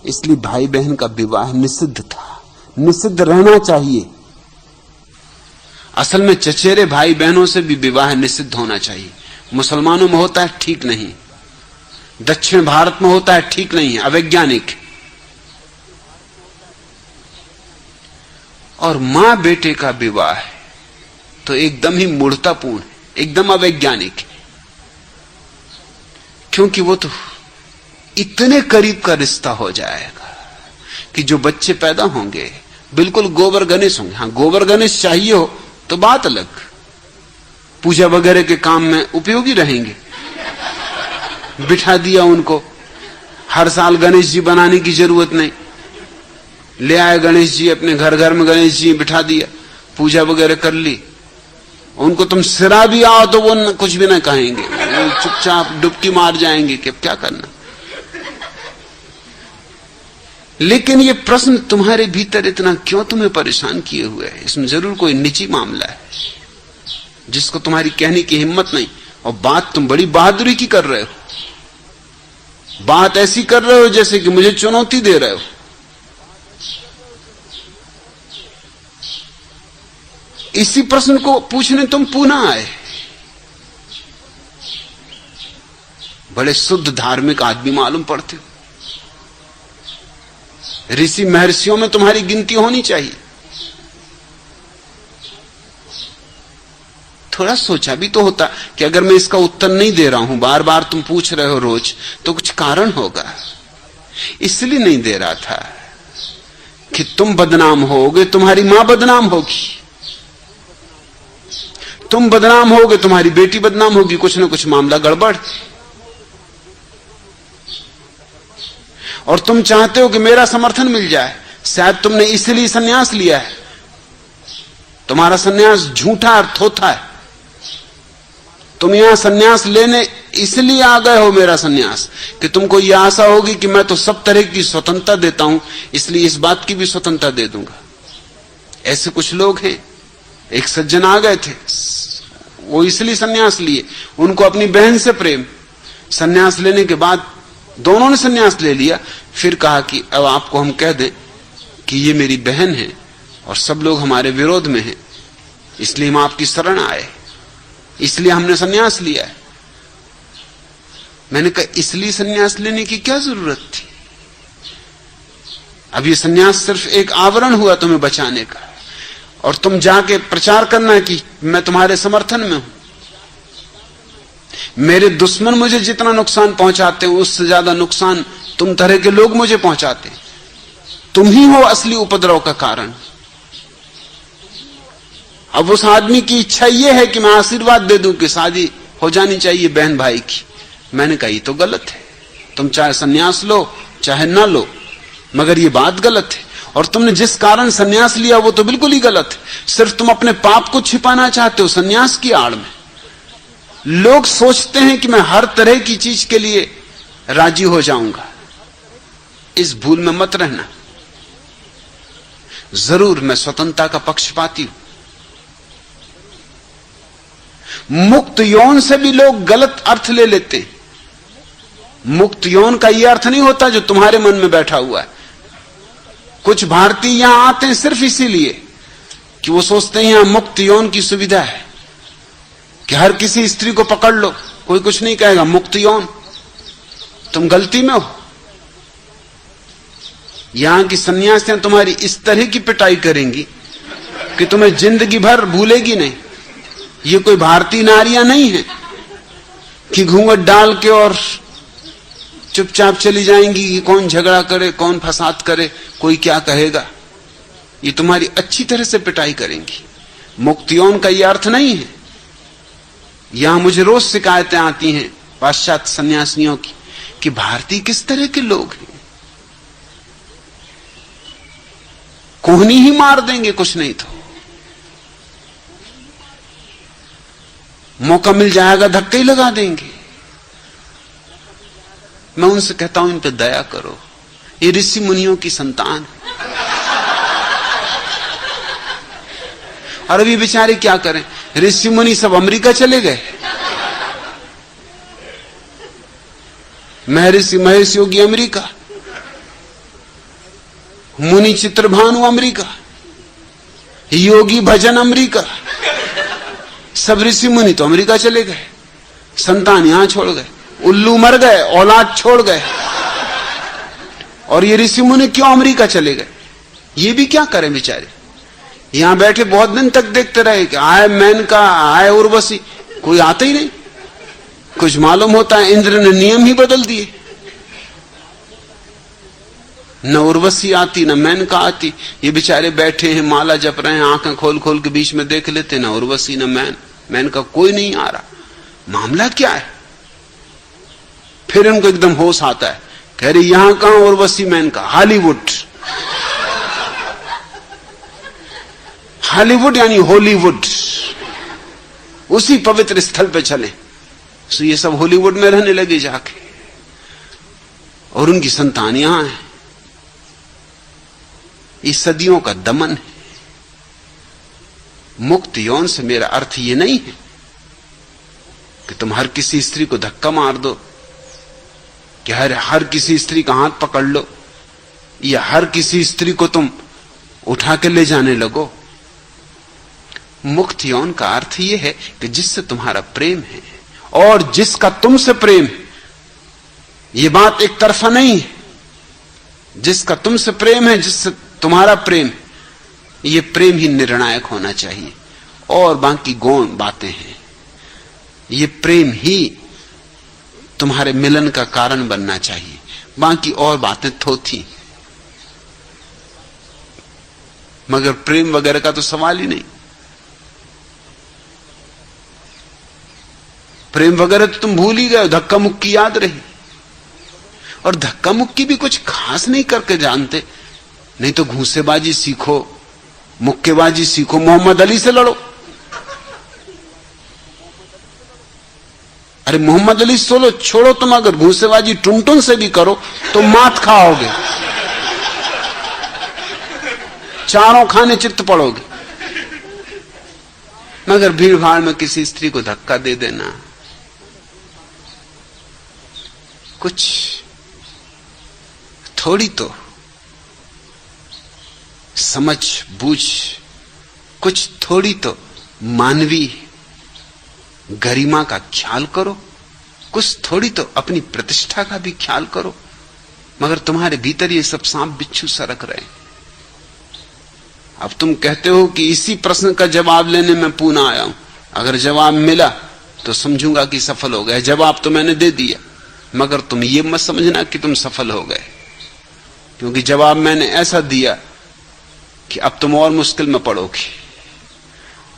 A: इसलिए भाई बहन का विवाह निषिद्ध था, निषिद्ध रहना चाहिए। असल में चचेरे भाई बहनों से भी विवाह निषिद्ध होना चाहिए। मुसलमानों में होता है, ठीक नहीं। दक्षिण भारत में होता है, ठीक नहीं है, अवैज्ञानिक। और मां बेटे का विवाह है तो एकदम ही मूढ़तापूर्ण, एकदम अवैज्ञानिक, क्योंकि वो तो इतने करीब का रिश्ता हो जाएगा कि जो बच्चे पैदा होंगे बिल्कुल गोबर गणेश होंगे। हाँ, गोबर गणेश चाहिए हो तो बात अलग, पूजा वगैरह के काम में उपयोगी रहेंगे। बिठा दिया उनको, हर साल गणेश जी बनाने की जरूरत नहीं, ले आए गणेश जी अपने घर घर में, गणेश जी बिठा दिया, पूजा वगैरह कर ली। उनको तुम सिरा भी आओ तो वो कुछ भी ना कहेंगे, चुपचाप डुबकी मार जाएंगे कि क्या करना। लेकिन ये प्रश्न तुम्हारे भीतर इतना क्यों तुम्हें परेशान किए हुए है? इसमें जरूर कोई निजी मामला है जिसको तुम्हारी कहने की हिम्मत नहीं। और बात तुम बड़ी बहादुरी की कर रहे हो, बात ऐसी कर रहे हो जैसे कि मुझे चुनौती दे रहे हो। इसी प्रश्न को पूछने तुम पुनः आए। बड़े शुद्ध धार्मिक आदमी मालूम पड़ते हो, ऋषि महर्षियों में तुम्हारी गिनती होनी चाहिए। थोड़ा सोचा भी तो होता कि अगर मैं इसका उत्तर नहीं दे रहा हूं, बार बार तुम पूछ रहे हो रोज, तो कुछ कारण होगा। इसलिए नहीं दे रहा था कि तुम बदनाम होगे, तुम्हारी मां बदनाम होगी, तुम बदनाम होगे, तुम्हारी बेटी बदनाम होगी, कुछ ना कुछ मामला गड़बड़। और तुम चाहते हो कि मेरा समर्थन मिल जाए। शायद तुमने इसलिए सन्यास लिया है। तुम्हारा सन्यास झूठा और थोथा है। तुम यहां सन्यास लेने इसलिए आ गए हो, मेरा सन्यास, कि तुमको यह आशा होगी कि मैं तो सब तरह की स्वतंत्रता देता हूं, इसलिए इस बात की भी स्वतंत्रता दे दूंगा। ऐसे कुछ लोग हैं। एक सज्जन आ गए थे, वो इसलिए सन्यास लिए, उनको अपनी बहन से प्रेम। सन्यास लेने के बाद दोनों ने सन्यास ले लिया, फिर कहा कि अब आपको हम कह दें कि ये मेरी बहन है और सब लोग हमारे विरोध में हैं, इसलिए हम आपकी शरण आए, इसलिए हमने सन्यास लिया है। मैंने कहा, इसलिए सन्यास लेने की क्या जरूरत थी? अब ये सन्यास सिर्फ एक आवरण हुआ तुम्हें बचाने का, और तुम जाके प्रचार करना कि मैं तुम्हारे समर्थन में हूं। मेरे दुश्मन मुझे जितना नुकसान पहुंचाते हैं, उससे ज्यादा नुकसान तुम तरह के लोग मुझे पहुंचाते। तुम ही हो असली उपद्रव का कारण। अब उस आदमी की इच्छा यह है कि मैं आशीर्वाद दे दूं कि शादी हो जानी चाहिए बहन भाई की। मैंने कहा, ये तो गलत है। तुम चाहे सन्यास लो चाहे ना लो, मगर ये बात गलत है। और तुमने जिस कारण सन्यास लिया वो तो बिल्कुल ही गलत है। सिर्फ तुम अपने पाप को छिपाना चाहते हो सन्यास की आड़ में। लोग सोचते हैं कि मैं हर तरह की चीज के लिए राजी हो जाऊंगा। इस भूल में मत रहना। जरूर मैं स्वतंत्रता का पक्षपाती हूं। मुक्त यौन से भी लोग गलत अर्थ ले लेते हैं। मुक्त यौन का यह अर्थ नहीं होता जो तुम्हारे मन में बैठा हुआ है। कुछ भारतीय यहां आते हैं सिर्फ इसीलिए कि वो सोचते हैं यहां मुक्त यौन की सुविधा है, कि हर किसी स्त्री को पकड़ लो कोई कुछ नहीं कहेगा। मुक्त यौन, तुम गलती में हो। यहां की सन्यासियां तुम्हारी इस तरह की पिटाई करेंगी कि तुम्हें जिंदगी भर भूलेगी नहीं। ये कोई भारतीय नारियां नहीं है कि घूंघट डाल के और चुपचाप चली जाएंगी कि कौन झगड़ा करे, कौन फसाद करे, कोई क्या कहेगा। ये तुम्हारी अच्छी तरह से पिटाई करेंगी। मुक्त यौन का यह अर्थ नहीं है। यहां मुझे रोज शिकायतें आती हैं पाश्चात्य सन्यासियों की कि भारतीय किस तरह के लोग हैं, कोहनी ही मार देंगे कुछ नहीं तो, मौका मिल जाएगा धक्के ही लगा देंगे। मैं उनसे कहता हूं इन पे दया करो, ये ऋषि मुनियों की संतान है। और अभी बेचारे क्या करें, ऋषि मुनि सब अमेरिका चले गए। महर्षि महेश योगी अमेरिका, मुनि चित्रभानु अमेरिका, योगी भजन अमेरिका, सब ऋषि मुनि तो अमेरिका चले गए, संतान यहां छोड़ गए, उल्लू मर गए, औलाद छोड़ गए। और ये ऋषि मुनि क्यों अमेरिका चले गए? ये भी क्या करें बेचारे, यहां बैठे बहुत दिन तक देखते रहे कि आए मेनका, आए उर्वशी, कोई आता ही नहीं। कुछ मालूम होता है इंद्र ने नियम ही बदल दिए, न उर्वशी आती न मेनका आती। ये बेचारे बैठे हैं, माला जप रहे हैं, आंखें खोल खोल के बीच में देख लेते, न उर्वशी न मेनका, कोई नहीं आ रहा। मामला क्या है? फिर इनको एकदम होश आता है, कह रही यहां कहां उर्वशी मेनका, हॉलीवुड। हॉलीवुड यानी हॉलीवुड, उसी पवित्र स्थल पे चले। तो ये सब हॉलीवुड में रहने लगे जाके, और उनकी संतान यहां है। इस सदियों का दमन है। मुक्त यौन से मेरा अर्थ ये नहीं है कि तुम हर किसी स्त्री को धक्का मार दो, कि हर किसी स्त्री का हाथ पकड़ लो, या हर किसी स्त्री को तुम उठा के ले जाने लगो। मुक्त यौन का अर्थ यह है कि जिससे तुम्हारा प्रेम है और जिसका तुमसे प्रेम है, यह बात एक तरफा नहीं है। जिसका तुमसे प्रेम है, जिससे तुम्हारा प्रेम है, यह प्रेम ही निर्णायक होना चाहिए, और बाकी गौण बातें हैं। यह प्रेम ही तुम्हारे मिलन का कारण बनना चाहिए, बाकी और बातें थोथी। मगर प्रेम वगैरह का तो सवाल ही नहीं। प्रेम वगैरह तो तुम भूल ही गए, धक्का मुक्की याद रही। और धक्का मुक्की भी कुछ खास नहीं करके जानते, नहीं तो घूंसेबाजी सीखो, मुक्केबाजी सीखो, मोहम्मद अली से लड़ो। अरे मोहम्मद अली सोलो छोड़ो, तुम अगर घूंसेबाजी टुनटुन से भी करो तो मात खाओगे, चारों खाने चित्त पड़ोगे। मगर भीड़ भाड़ में किसी स्त्री को धक्का दे देना, कुछ थोड़ी तो समझ बूझ, कुछ थोड़ी तो मानवीय गरिमा का ख्याल करो, कुछ थोड़ी तो अपनी प्रतिष्ठा का भी ख्याल करो। मगर तुम्हारे भीतर ये सब सांप बिच्छू सरक रहे। अब तुम कहते हो कि इसी प्रश्न का जवाब लेने में पूना आया हूं, अगर जवाब मिला तो समझूंगा कि सफल हो गए। जवाब तो मैंने दे दिया, मगर तुम ये मत समझना कि तुम सफल हो गए, क्योंकि जवाब मैंने ऐसा दिया कि अब तुम और मुश्किल में पड़ोगे।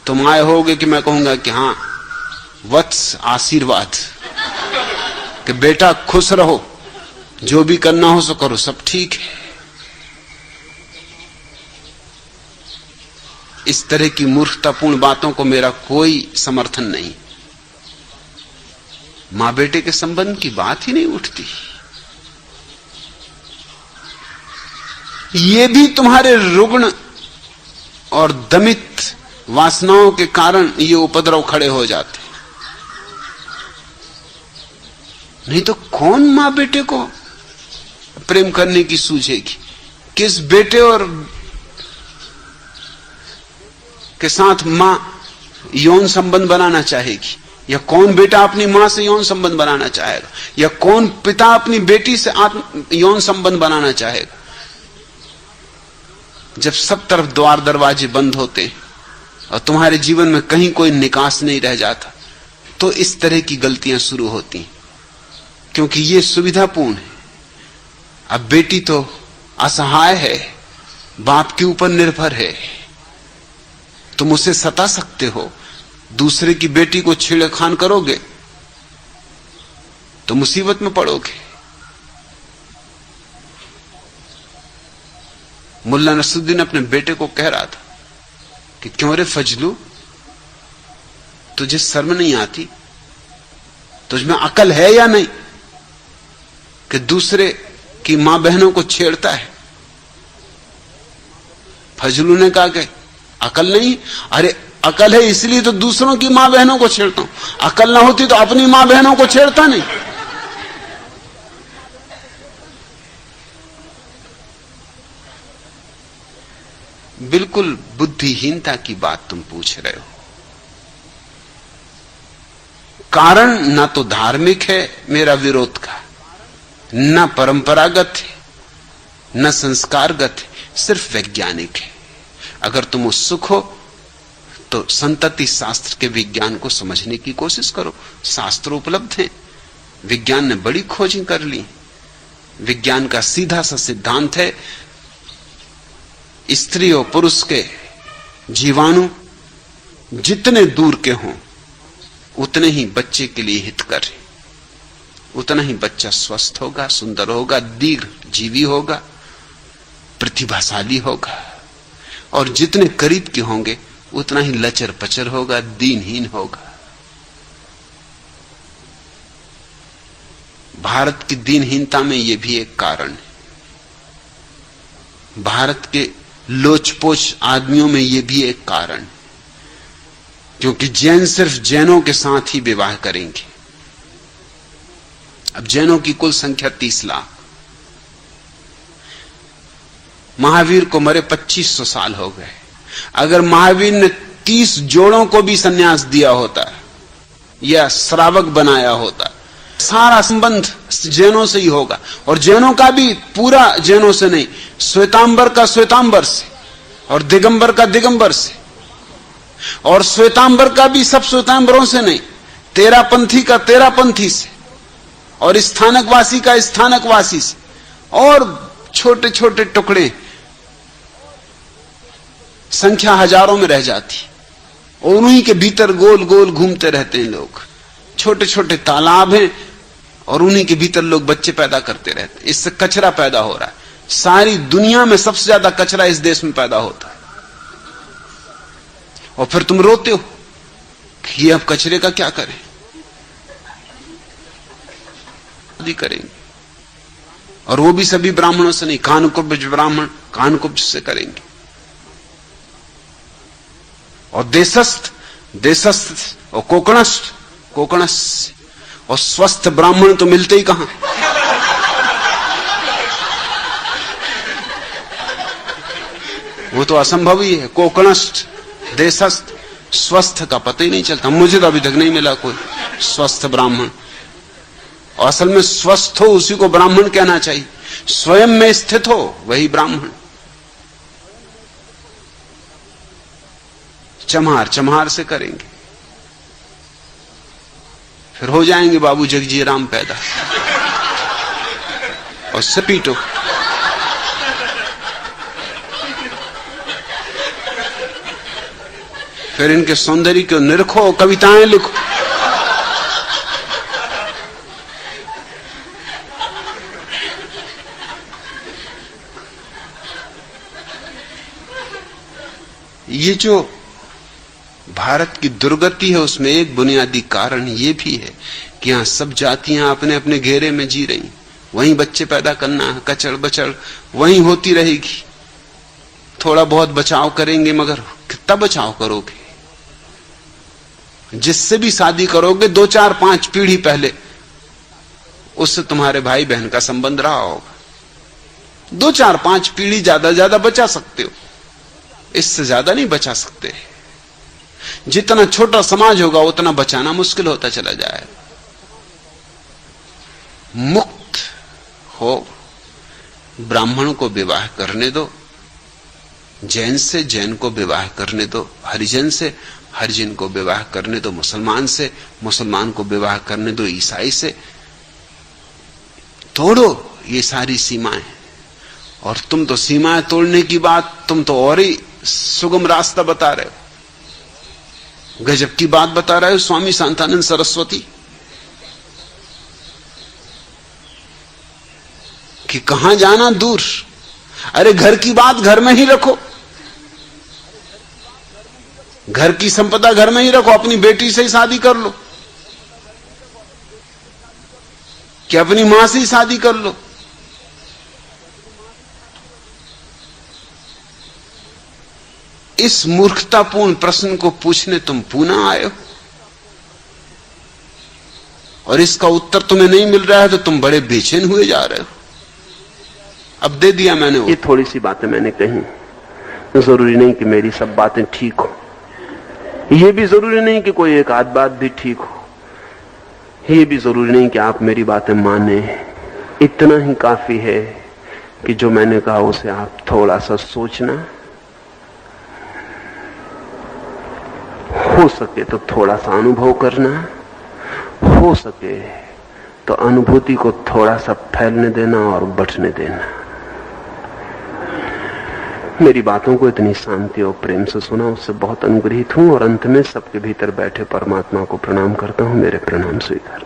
A: तुम आए होगे कि मैं कहूंगा कि हां वत्स आशीर्वाद, कि बेटा खुश रहो, जो भी करना हो सो करो, सब ठीक है। इस तरह की मूर्खतापूर्ण बातों को मेरा कोई समर्थन नहीं। मां बेटे के संबंध की बात ही नहीं उठती। ये भी तुम्हारे रुग्ण और दमित वासनाओं के कारण ये उपद्रव खड़े हो जाते। नहीं तो कौन मां बेटे को प्रेम करने की सूझेगी? किस बेटे और के साथ मां यौन संबंध बनाना चाहेगी? या कौन बेटा अपनी मां से यौन संबंध बनाना चाहेगा, या कौन पिता अपनी बेटी से यौन संबंध बनाना चाहेगा। जब सब तरफ द्वार दरवाजे बंद होते हैं और तुम्हारे जीवन में कहीं कोई निकास नहीं रह जाता, तो इस तरह की गलतियां शुरू होती हैं, क्योंकि ये सुविधापूर्ण है। अब बेटी तो असहाय है, बाप के ऊपर निर्भर है, तुम उसे सता सकते हो। दूसरे की बेटी को छेड़खान करोगे तो मुसीबत में पड़ोगे। मुल्ला नसरुद्दीन अपने बेटे को कह रहा था कि क्यों रे फजलू, तुझे शर्म नहीं आती, तुझमें अकल है या नहीं कि दूसरे की मां बहनों को छेड़ता है। फजलू ने कहा कि अकल नहीं। अरे अकल है इसलिए तो दूसरों की मां बहनों को छेड़ता हूं, अकल ना होती तो अपनी मां बहनों को छेड़ता नहीं। बिल्कुल बुद्धिहीनता की बात तुम पूछ रहे हो। कारण ना तो धार्मिक है मेरा विरोध का, ना परंपरागत है, न संस्कारगत है, सिर्फ वैज्ञानिक है। अगर तुम उत्सुक हो तो संतति शास्त्र के विज्ञान को समझने की कोशिश करो। शास्त्र उपलब्ध हैं, विज्ञान ने बड़ी खोजें कर ली। विज्ञान का सीधा सा सिद्धांत है, स्त्री और पुरुष के जीवाणु जितने दूर के हों उतने ही बच्चे के लिए हितकर है, उतना ही बच्चा स्वस्थ होगा, सुंदर होगा, दीर्घ जीवी होगा, प्रतिभाशाली होगा। और जितने करीब के होंगे उतना ही लचर पचर होगा, दीनहीन होगा। भारत की दीनहीनता में यह भी एक कारण है, भारत के लोचपोच आदमियों में यह भी एक कारण है, क्योंकि जैन सिर्फ जैनों के साथ ही विवाह करेंगे। अब जैनों की कुल संख्या 30 लाख। महावीर को मरे 2500 साल हो गए। अगर महावीर ने 30 जोड़ों को भी सन्यास दिया होता या श्रावक बनाया होता, सारा संबंध जैनों से ही होगा। और जैनों का भी पूरा जैनों से नहीं, श्वेतांबर का श्वेतांबर से, और दिगंबर का दिगंबर से, और श्वेतांबर का भी सब श्वेतांबरों से नहीं, तेरापंथी का तेरापंथी से, और स्थानकवासी का स्थानकवासी से, और छोटे छोटे टुकड़े, संख्या हजारों में रह जाती, और उन्हीं के भीतर गोल गोल घूमते रहते हैं लोग। छोटे छोटे तालाब हैं और उन्हीं के भीतर लोग बच्चे पैदा करते रहते हैं। इससे कचरा पैदा हो रहा है। सारी दुनिया में सबसे ज्यादा कचरा इस देश में पैदा होता है, और फिर तुम रोते हो कि ये अब कचरे का क्या करें। करेंगे, और वो भी सभी ब्राह्मणों से नहीं, कानकुब्ज ब्राह्मण कानकुब्ज से करेंगे। और देशस्थ देशस्थ और कोकणस्थ कोकणस्थ, और स्वस्थ ब्राह्मण तो मिलते ही कहां। वो तो असंभव ही है। कोकणस्थ देशस्थ स्वस्थ का पता ही नहीं चलता। मुझे तो अभी तक नहीं मिला कोई स्वस्थ ब्राह्मण। और असल में स्वस्थ हो उसी को ब्राह्मण कहना चाहिए, स्वयं में स्थित हो वही ब्राह्मण। चमार चमार से करेंगे, फिर हो जाएंगे बाबू जगजी राम पैदा, और सपीटो। फिर इनके सौंदर्य को निरखो, कविताएं लिखो। ये जो भारत की दुर्गति है उसमें एक बुनियादी कारण ये भी है कि यहां सब जातियां अपने अपने घेरे में जी रही, वहीं बच्चे पैदा करना है, कचड़ बचड़ वहीं होती रहेगी। थोड़ा बहुत बचाव करेंगे, मगर कितना बचाव करोगे? जिससे भी शादी करोगे 2, 4, 5 पीढ़ी पहले उससे तुम्हारे भाई बहन का संबंध रहा होगा। 2, 4, 5 पीढ़ी ज्यादा ज्यादा बचा सकते हो, इससे ज्यादा नहीं बचा सकते। जितना छोटा समाज होगा उतना बचाना मुश्किल होता चला जाए। मुक्त हो, ब्राह्मण को विवाह करने दो, जैन से जैन को विवाह करने दो, हरिजन से हरिजन को विवाह करने दो, मुसलमान से मुसलमान को विवाह करने दो, ईसाई से। तोड़ो ये सारी सीमाएं। और तुम तो सीमाएं तोड़ने की बात, तुम तो और ही सुगम रास्ता बता रहे हो, गजब की बात बता रहे हो स्वामी शांतानंद सरस्वती, कि कहां जाना दूर। अरे घर की बात घर में ही रखो, घर की संपदा घर में ही रखो। अपनी बेटी से ही शादी कर लो कि अपनी मां से ही शादी कर लो। इस मूर्खतापूर्ण प्रश्न को पूछने तुम पुनः आए हो और इसका उत्तर तुम्हें नहीं मिल रहा है तो तुम बड़े बेचैन हुए जा रहे हो। अब दे दिया मैंने। ये थोड़ी सी बातें मैंने कही, जरूरी नहीं कि मेरी सब बातें ठीक हो, ये भी जरूरी नहीं कि कोई एक आध बात भी ठीक हो, ये भी जरूरी नहीं कि आप मेरी बातें माने। इतना ही काफी है कि जो मैंने कहा उसे आप थोड़ा सा सोचना, हो सके तो थोड़ा सा अनुभव करना, हो सके तो अनुभूति को थोड़ा सा फैलने देना और बढ़ने देना। मेरी बातों को इतनी शांति और प्रेम से सुना, उससे बहुत अनुग्रहित हूं और अंत में सबके भीतर बैठे परमात्मा को प्रणाम करता हूं। मेरे प्रणाम स्वीकार।